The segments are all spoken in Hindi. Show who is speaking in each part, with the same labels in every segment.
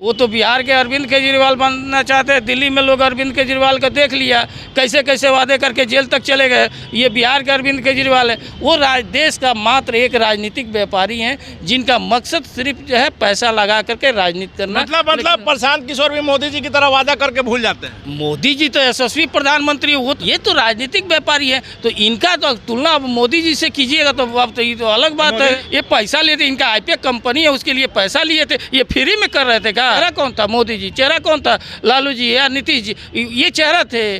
Speaker 1: वो तो बिहार के अरविंद केजरीवाल बनना चाहते हैं। दिल्ली में लोग अरविंद केजरीवाल को देख लिया, कैसे कैसे वादे करके जेल तक चले गए। ये बिहार के अरविंद केजरीवाल है। वो देश का मात्र एक राजनीतिक व्यापारी हैं, जिनका मकसद सिर्फ जो है पैसा लगा करके राजनीति करना।
Speaker 2: मतलब प्रशांत किशोर भी मोदी जी की तरह वादा करके भूल जाते हैं।
Speaker 1: मोदी जी तो यशस्वी प्रधानमंत्री, वो ये तो राजनीतिक व्यापारी है, तो इनका तो तुलना अब मोदी जी से कीजिएगा तो अब तो ये तो अलग बात है। ये पैसा लेते, इनका आईपीएफ कंपनी है, उसके लिए पैसा लिए थे। ये फ्री में कर रहे थे क्या? चेहरा कौन था मोदी जी? चेहरा कौन था? लालू जी या नीतीश जी? ये चेहरा थे।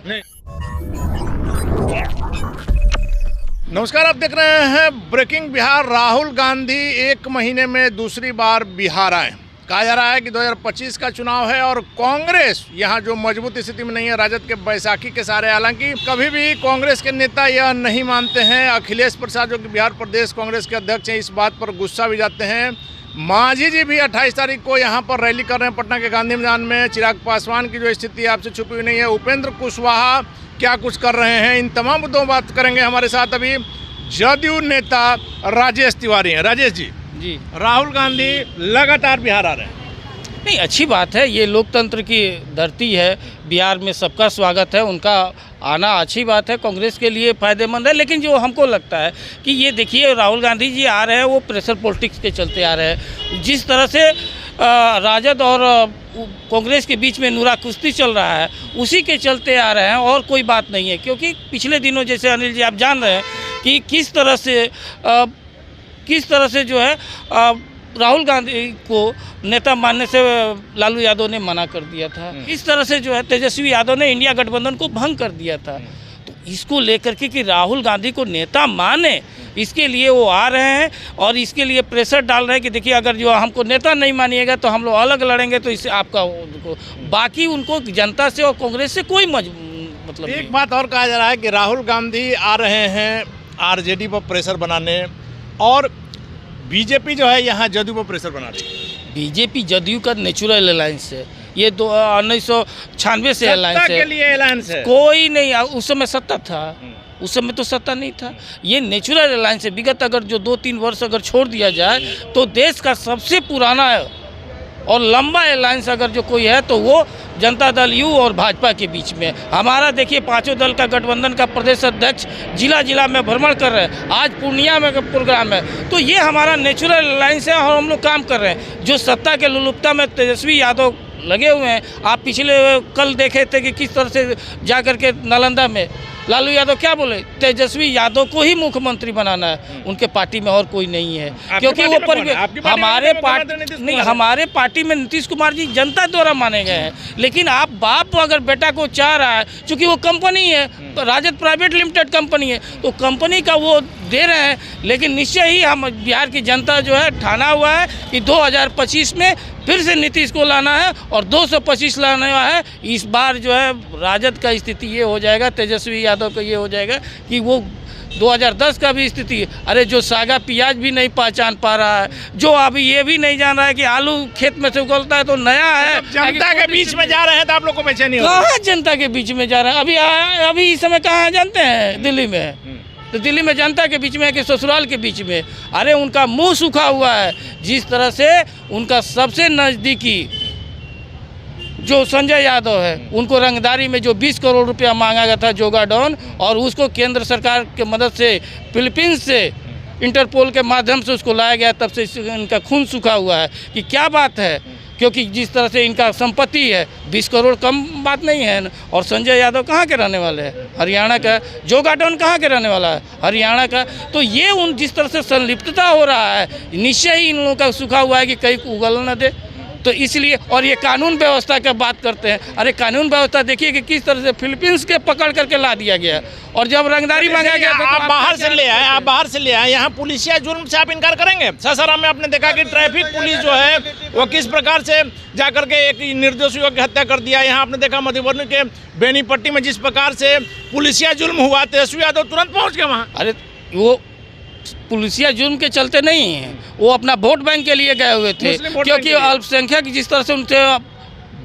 Speaker 2: नमस्कार, आप देख रहे हैं ब्रेकिंग बिहार। राहुल गांधी 1 महीने में दूसरी बार बिहार आए। कहा जा रहा है कि 2025 का चुनाव है और कांग्रेस यहाँ जो मजबूत स्थिति में नहीं है, राजद के बैसाखी के सहारे। हालांकि कभी भी कांग्रेस के नेता यह नहीं मानते हैं। अखिलेश प्रसाद जो कि बिहार प्रदेश कांग्रेस के अध्यक्ष हैं, इस बात पर गुस्सा भी जाते हैं। मांझी जी भी 28 तारीख को यहाँ पर रैली कर रहे हैं पटना के गांधी मैदान में। चिराग पासवान की जो स्थिति आपसे छुपी हुई नहीं है, उपेंद्र कुशवाहा क्या कुछ कर रहे हैं, इन तमाम मुद्दों बात करेंगे। हमारे साथ अभी जदयू नेता राजेश तिवारी हैं। राजेश जी, राहुल गांधी लगातार बिहार आ रहे हैं।
Speaker 1: नहीं, अच्छी बात है, ये लोकतंत्र की धरती है, बिहार में सबका स्वागत है, उनका आना अच्छी बात है, कांग्रेस के लिए फ़ायदेमंद है। लेकिन जो हमको लगता है कि ये देखिए, राहुल गांधी जी आ रहे हैं, वो प्रेशर पॉलिटिक्स के चलते आ रहे हैं। जिस तरह से राजद और कांग्रेस के बीच में नूरा कुश्ती चल रहा है, उसी के चलते आ रहे हैं, और कोई बात नहीं है। क्योंकि पिछले दिनों, जैसे अनिल जी आप जान रहे हैं कि किस तरह से जो है राहुल गांधी को नेता मानने से लालू यादव ने मना कर दिया था। इस तरह से जो है तेजस्वी यादव ने इंडिया गठबंधन को भंग कर दिया था। तो इसको लेकर के कि राहुल गांधी को नेता माने, इसके लिए वो आ रहे हैं और इसके लिए प्रेशर डाल रहे हैं कि देखिए, अगर जो हमको नेता नहीं मानिएगा तो हम लोग अलग लड़ेंगे। तो इससे आपका बाकी उनको जनता से और कांग्रेस से कोई मतलब।
Speaker 2: एक बात और कहा जा रहा है कि राहुल गांधी आ रहे हैं आरजेडी पर प्रेशर बनाने, और बीजेपी जो है यहाँ जदयू पर प्रेशर बना रही है।
Speaker 1: बीजेपी जदयू का नेचुरल अलायंस है, ये 1996 से अलायंस है।
Speaker 2: के लिए अलायंस है,
Speaker 1: कोई नहीं। उस समय सत्ता था, उस समय तो सत्ता नहीं था। ये नेचुरल अलायंस है। विगत अगर जो 2-3 वर्ष अगर छोड़ दिया जाए तो देश का सबसे पुराना और लंबा अलायंस अगर जो कोई है तो वो जनता दल यू और भाजपा के बीच में। हमारा देखिए, 5 दल का गठबंधन का प्रदेश अध्यक्ष जिला में भ्रमण कर रहे हैं। आज पूर्णिया में प्रोग्राम है। तो ये हमारा नेचुरल अलायंस है और हम लोग काम कर रहे हैं। जो सत्ता के लुलुपता में तेजस्वी यादव लगे हुए हैं, आप पिछले कल देखे थे कि किस तरह से जा कर के नालंदा में लालू यादव क्या बोले, तेजस्वी यादव को ही मुख्यमंत्री बनाना है, उनके पार्टी में और कोई नहीं है। क्योंकि वो हमारे पार्टी में नीतीश कुमार जी जनता द्वारा माने गए हैं। लेकिन आप बाप अगर बेटा को चाह रहा है, चूँकि वो कंपनी है, राजद प्राइवेट लिमिटेड कंपनी है, तो कंपनी का वो दे रहे हैं। लेकिन निश्चय ही हम बिहार की जनता जो है ठाना हुआ है कि 2025 में फिर से नीतीश को लाना है और 225 लाना है। इस बार जो है राजद का स्थिति ये हो जाएगा, तेजस्वी यादव का ये हो जाएगा कि वो 2010 का भी स्थिति है। अरे, जो सागा प्याज भी नहीं पहचान पा रहा है, जो अभी ये भी नहीं जान रहा है कि आलू खेत में से उगलता है तो नया है।
Speaker 2: जनता के बीच में जा रहे हैं तो आप लोग को बेचैनी हो।
Speaker 1: कहाँ जनता के बीच में जा रहे हैं? अभी इस समय कहाँ जानते हैं? दिल्ली में। तो दिल्ली में जनता के बीच में है कि ससुराल के बीच में? अरे, उनका मुंह सूखा हुआ है। जिस तरह से उनका सबसे नज़दीकी जो संजय यादव है, उनको रंगदारी में जो 20 करोड़ रुपया मांगा गया था जोगाडॉन, और उसको केंद्र सरकार के मदद से फिलीपींस से इंटरपोल के माध्यम से उसको लाया गया, तब से इनका खून सूखा हुआ है कि क्या बात है। क्योंकि जिस तरह से इनका संपत्ति है, 20 करोड़ कम बात नहीं है। और संजय यादव कहाँ के रहने वाले हैं? हरियाणा का। जोगाडॉन कहाँ के रहने वाला है? हरियाणा का। तो ये जिस तरह से संलिप्तता हो रहा है, निश्चय ही इन लोगों का सूखा हुआ है कि कहीं उगल न दे। तो इसलिए, और ये कानून व्यवस्था की बात करते हैं। अरे, कानून व्यवस्था देखिए कि किस तरह से फिलीपींस के पकड़ करके ला दिया गया, और जब रंगदारी मांगा गया था,
Speaker 2: आप बाहर से ले आए, यहाँ पुलिसिया जुर्म से आप इनकार करेंगे? सासाराम में आपने देखा कि ट्रैफिक पुलिस जो है वो किस प्रकार से जाकर के एक निर्दोष युवक की हत्या कर दिया। यहाँ आपने देखा मधुबनी के बेनीपट्टी में जिस प्रकार से पुलिसिया जुर्म हुआ, तेजस्वी यादव तुरंत पहुँच गए वहाँ।
Speaker 1: अरे, वो पुलिसिया जुर्म के चलते नहीं है, वो अपना वोट बैंक के लिए गए हुए थे। क्योंकि अल्पसंख्यक जिस तरह से उनसे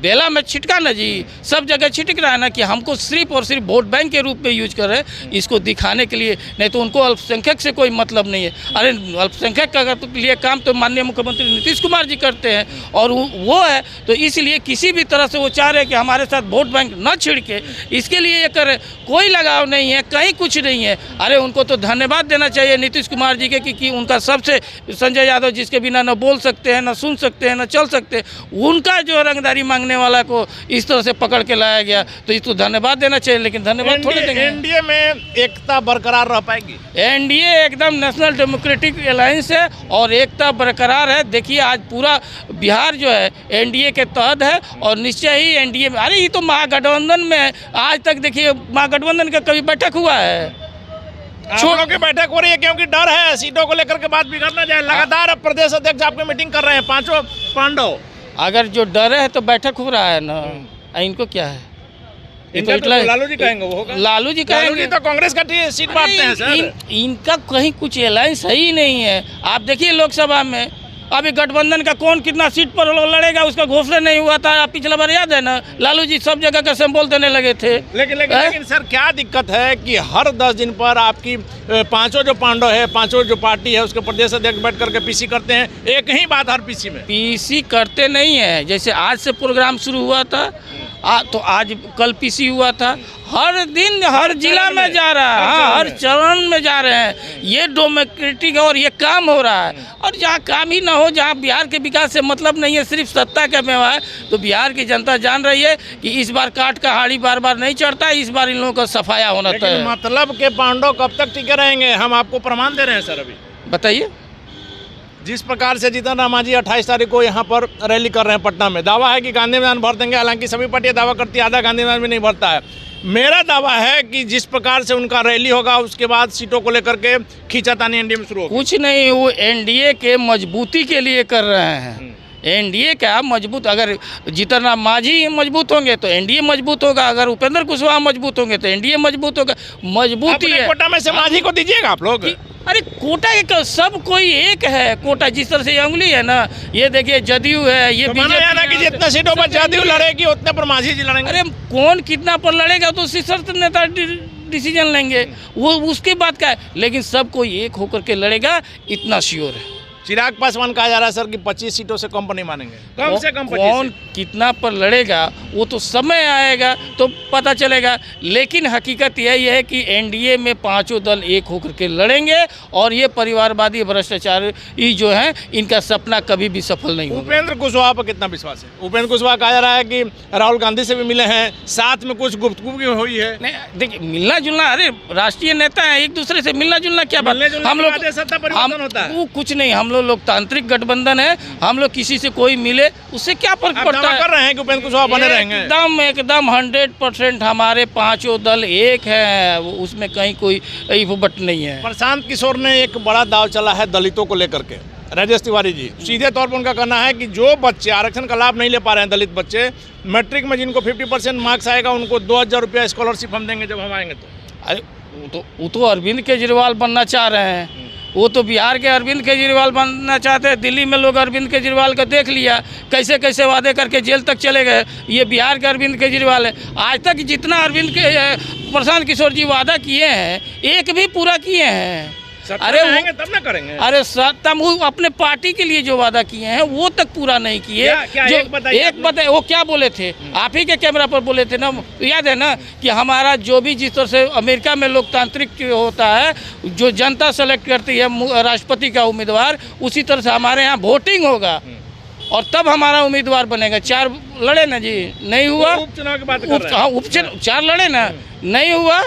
Speaker 1: बेला में छिटका ना जी, सब जगह छिटक रहा है ना कि हमको सिर्फ और सिर्फ वोट बैंक के रूप में यूज कर रहे हैं, इसको दिखाने के लिए। नहीं तो उनको अल्पसंख्यक से कोई मतलब नहीं है। अरे अल्पसंख्यक का लिए काम तो माननीय मुख्यमंत्री नीतीश कुमार जी करते हैं, और वो है तो इसलिए किसी भी तरह से वो चाह रहे हैं कि हमारे साथ वोट बैंक न छिड़के, इसके लिए ये कर कोई लगाव नहीं है, कहीं कुछ नहीं है। अरे उनको तो धन्यवाद देना चाहिए नीतीश कुमार जी के कि उनका सबसे संजय यादव जिसके बिना न बोल सकते हैं, न सुन सकते हैं, न चल सकते हैं, उनका जो रंगदारी मांगने वाला को इस तरह से पकड़ के लाया गया, तो इसको धन्यवाद देना चाहिए। लेकिन धन्यवाद थोड़ी देंगे।
Speaker 2: एनडीए में एकता बरकरार रह पाएगी?
Speaker 1: एनडीए एकदम नेशनल डेमोक्रेटिक अलायंस है और एकता बरकरार है। देखिए आज पूरा बिहार जो है एनडीए के तहत है और निश्चय ही एनडीए में, अरे ये तो महागठबंधन में है। आज तक देखिए महागठबंधन का कभी बैठक हुआ है?
Speaker 2: छोड़ों की बैठक हो रही है क्योंकि डर है सीटों को लेकर के बात बिगड़ ना जाए। लगातार प्रदेश अध्यक्ष आपकी मीटिंग कर रहे हैं, पांचों पांडव।
Speaker 1: अगर जो डर है तो बैठक हो रहा है ना, इनको क्या है?
Speaker 2: इनका तो लालू जी कहेंगे वो होगा।
Speaker 1: लालू जी कहेंगे
Speaker 2: तो कांग्रेस का सीट बांटते हैं सर।
Speaker 1: इनका कहीं कुछ अलायंस ही नहीं है। आप देखिए लोकसभा में अभी गठबंधन का कौन कितना सीट पर लड़ेगा उसका घोषणा नहीं हुआ था। पिछला बार याद है ना, लालू जी सब जगह का सिंबल देने लगे थे।
Speaker 2: लेकिन सर क्या दिक्कत है कि हर 10 दिन पर आपकी पांचों जो पांडव है, पांचों जो पार्टी है उसके प्रदेश अध्यक्ष बैठ करके पीसी करते हैं, एक ही बात हर पीसी में।
Speaker 1: पीसी करते नहीं है। जैसे आज से प्रोग्राम शुरू हुआ था, तो आज कल पीसी हुआ था। हर दिन हर जिला में जा रहा है, हाँ, हर चरण में जा रहे हैं। ये डेमोक्रेटिक और ये काम हो रहा है। और जहाँ काम ही ना हो, जहाँ बिहार के विकास से मतलब नहीं है, सिर्फ सत्ता का मेवा है, तो बिहार की जनता जान रही है कि इस बार काट का हाड़ी बार बार नहीं चढ़ता है। इस बार इन लोगों का सफाया होना चाहिए।
Speaker 2: मतलब के पांडव कब तक टिके रहेंगे? हम आपको प्रमाण दे रहे हैं सर। अभी
Speaker 1: बताइए।
Speaker 2: जिस प्रकार से जीतन राम मांझी 28 तारीख को यहाँ पर रैली कर रहे हैं पटना में, दावा है कि गांधी मैदान भर देंगे। हालांकि सभी पार्टियां दावा करती है आधा गांधी मैदान में नहीं भरता है। मेरा दावा है कि जिस प्रकार से उनका रैली होगा उसके बाद सीटों को लेकर के खींचातानी एनडीए में शुरू होगी।
Speaker 1: कुछ नहीं, वो एनडीए के मजबूती के लिए कर रहे हैं। एनडीए का मजबूत, अगर जीतन राम मांझी मजबूत होंगे तो एनडीए मजबूत होगा, अगर उपेंद्र कुशवाहा मजबूत होंगे तो एनडीए मजबूत होगा। मजबूती है।
Speaker 2: कोटा में से मांझी को दीजिएगा आप लोग?
Speaker 1: अरे कोटा एक, सब कोई एक है। कोटा जिस तरह से अंगुली है ना, ये देखिए जदयू है, ये
Speaker 2: बीजेपी कि जितने सीटों पर जदयू लड़ेगी उतने पर मांझी जी लड़ेंगे।
Speaker 1: अरे कौन कितना पर लड़ेगा तो शीर्ष नेता डिसीजन लेंगे, वो उसकी बात का है। लेकिन सब कोई एक होकर के लड़ेगा, इतना श्योर है।
Speaker 2: चिराग पासवान कहा जा रहा है सर कि 25 सीटों से कम पर नहीं मानेंगे। कम से कम 25
Speaker 1: कौन कितना पर लड़ेगा वो तो समय आएगा तो पता चलेगा। लेकिन हकीकत यही है कि एनडीए में पांचों दल एक होकर के लड़ेंगे और ये परिवारवादी भ्रष्टाचार ये जो है इनका सपना कभी भी सफल नहीं होगा।
Speaker 2: उपेंद्र कुशवाहा पर कितना विश्वास है? उपेंद्र कुशवाहा कहा जा रहा है कि राहुल गांधी से भी मिले हैं, साथ में कुछ गुफ्तगू भी हुई है।
Speaker 1: नहीं देखिए, मिलना जुलना, अरे राष्ट्रीय नेता है, एक दूसरे से मिलना जुलना क्या बात। हम लोग
Speaker 2: सत्ता परिवर्तन होता है,
Speaker 1: वो कुछ नहीं। हम लोग लोकतांत्रिक गठबंधन है। हम लोग किसी से कोई मिले उससे क्या फर्क पड़ता है?
Speaker 2: कर रहे हैं कि उपेंद्र कुशवाहा बने रहेंगे।
Speaker 1: एकदम 100% हमारे पांचों दल एक है, उसमें कहीं कोई बट नहीं है।
Speaker 2: प्रशांत किशोर ने एक बड़ा दाव चला है दलितों को लेकर के। राजेश तिवारी जी सीधे तौर पर उनका कहना है कि जो बच्चे आरक्षण का लाभ नहीं ले पा रहे हैं, दलित बच्चे, मैट्रिक में जिनको 50% मार्क्स आएगा उनको 2000 रुपया स्कॉलरशिप हम देंगे जब हम आएंगे तो।
Speaker 1: अरे वो तो अरविंद केजरीवाल बनना चाह रहे हैं। वो तो बिहार के अरविंद केजरीवाल बनना चाहते हैं। दिल्ली में लोग अरविंद केजरीवाल का देख लिया, कैसे कैसे वादे करके जेल तक चले गए। ये बिहार के अरविंद केजरीवाल है। आज तक जितना अरविंद के प्रशांत किशोर जी वादा किए हैं, एक भी पूरा किए हैं?
Speaker 2: अरे तब ना करेंगे।
Speaker 1: अरे तब वो अपने पार्टी के लिए जो वादा किए हैं वो तक पूरा नहीं किए।
Speaker 2: एक
Speaker 1: बताइए वो क्या बोले थे? आप ही के कैमरा पर बोले थे ना, याद है ना, कि हमारा जो भी जिस तरह से अमेरिका में लोकतांत्रिक होता है, जो जनता सेलेक्ट करती है राष्ट्रपति का उम्मीदवार, उसी तरह से हमारे यहाँ वोटिंग होगा और तब हमारा उम्मीदवार बनेगा। 4 लड़े ना जी, नहीं हुआ।
Speaker 2: उपचुनाव की बात कर रहे हैं।
Speaker 1: उपचुनाव 4 लड़े ना, नहीं हुआ।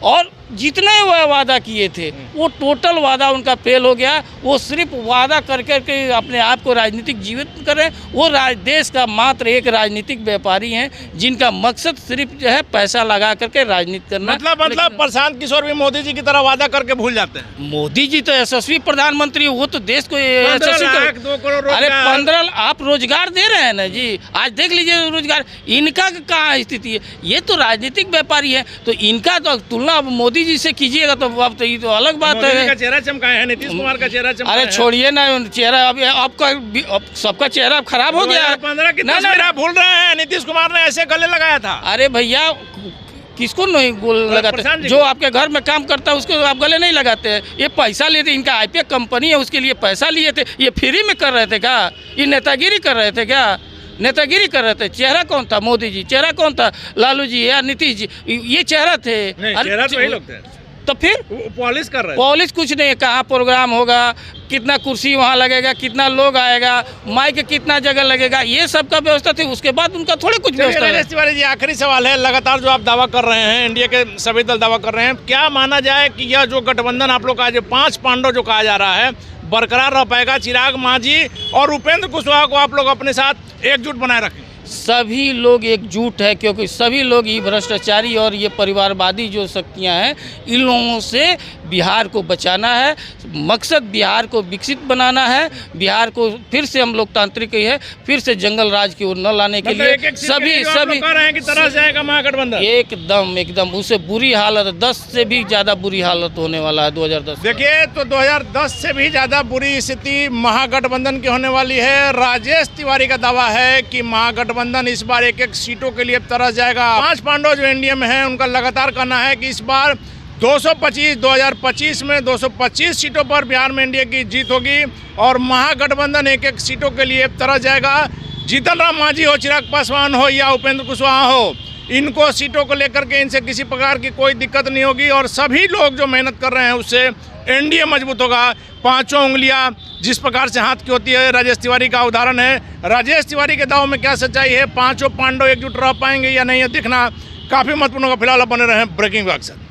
Speaker 1: और जितने वह वादा किए थे वो टोटल वादा उनका फेल हो गया। वो सिर्फ वादा कर के अपने आप को राजनीतिक जीवित कर रहे हैं। वो देश का मात्र एक राजनीतिक व्यापारी हैं जिनका मकसद सिर्फ जो है पैसा लगा करके राजनीति करना।
Speaker 2: मतलब प्रशांत किशोर भी मोदी जी की तरह वादा करके भूल जाते हैं।
Speaker 1: मोदी जी तो यशस्वी प्रधानमंत्री, वो तो देश को यशस्वी।
Speaker 2: 2 करोड़
Speaker 1: अरे 15 आप रोजगार दे रहे हैं ना जी, आज देख लीजिए रोजगार। इनका कहाँ स्थिति है? ये तो राजनीतिक व्यापारी है, तो इनका तो तुलना मोदी मोदी जी से कीजिएगा तो अब तो ये तो अलग बात
Speaker 2: मोदी जी
Speaker 1: है।
Speaker 2: का चेहरा चमकाया है, नीतीश कुमार का चेहरा चमकाया
Speaker 1: अरे
Speaker 2: है।
Speaker 1: छोड़िए ना चेहरा, अभी आपका अब सबका चेहरा अब खराब हो गया है।
Speaker 2: 2015 की
Speaker 1: ना, ना,
Speaker 2: तस्वीर
Speaker 1: ना।
Speaker 2: आप भूल रहे हैं, नीतीश कुमार ने ऐसे गले लगाया था।
Speaker 1: अरे भैया किसको नहीं गोल लगाते,
Speaker 2: प्रशांत जी
Speaker 1: जो
Speaker 2: को।
Speaker 1: आपके घर में काम करता है उसको आप गले नहीं लगाते हैं। ये पैसा लेते, इनका आईपीएफ कंपनी है, उसके लिए पैसा लिए थे, ये फ्री में कर रहे थे क्या? ये नेतागिरी कर रहे थे क्या? नेतागिरी कर रहे थे। चेहरा कौन था? मोदी जी। चेहरा कौन था? लालू जी या नीतीश जी, ये चेहरा थे।
Speaker 2: नहीं,
Speaker 1: अरे
Speaker 2: चेहरा तो वही लोग थे।
Speaker 1: तो फिर
Speaker 2: वो पॉलिश कर रहे थे।
Speaker 1: पॉलिश कुछ नहीं है। कहाँ प्रोग्राम होगा, कितना कुर्सी वहाँ लगेगा, कितना लोग आएगा, माइक कितना जगह लगेगा, ये सब का व्यवस्था थी। उसके बाद उनका थोड़े कुछ
Speaker 2: चलिए
Speaker 1: व्यवस्था है।
Speaker 2: राजेश तिवारी जी, आखिरी सवाल है। लगातार जो आप दावा कर रहे हैं, इंडिया के सभी दल दावा कर रहे हैं, क्या माना जाए कि यह जो गठबंधन आप लोग का जो 5 पांडव जो कहा जा रहा है बरकरार रह पाएगा? चिराग मांझी और उपेंद्र कुशवाहा को आप लोग अपने साथ एकजुट बनाए रखें।
Speaker 1: सभी लोग एकजुट है, क्योंकि सभी लोग ये भ्रष्टाचारी और ये परिवारवादी जो शक्तियां हैं, इन लोगों से बिहार को बचाना है। मकसद बिहार को विकसित बनाना है, बिहार को फिर से हम लोकतांत्रिक ही है, फिर से जंगल राज की ओर न लाने के लिए सभी
Speaker 2: कह रहे हैं कि तरह से आएगा महागठबंधन।
Speaker 1: एकदम उससे बुरी हालत, 10 से भी ज़्यादा बुरी हालत होने वाला है 2010।
Speaker 2: देखिए, तो 2010 से भी ज़्यादा बुरी स्थिति महागठबंधन की होने वाली है। राजेश तिवारी का दावा है कि महागठबंधन इस बार एक एक सीटों के लिए तरस जाएगा। 5 पांडव जो एनडीए में हैं, उनका लगातार कहना है कि इस बार 2025 में 225 सीटों पर बिहार में एनडीए की जीत होगी और महागठबंधन एक एक सीटों के लिए तरस जाएगा। जीतन राम मांझी हो, चिराग पासवान हो या उपेंद्र कुशवाहा हो, इनको सीटों को लेकर के इनसे किसी प्रकार की कोई दिक्कत नहीं होगी और सभी लोग जो मेहनत कर रहे हैं उससे एनडीए मजबूत होगा। 5 उंगलियां जिस प्रकार से हाथ की होती है, राजेश तिवारी का उदाहरण है। राजेश तिवारी के दाव में क्या सच्चाई है? 5 पांडव एकजुट रह पाएंगे या नहीं, ये देखना काफ़ी महत्वपूर्ण होगा। फिलहाल बने रहे ब्रेकिंग के साथ।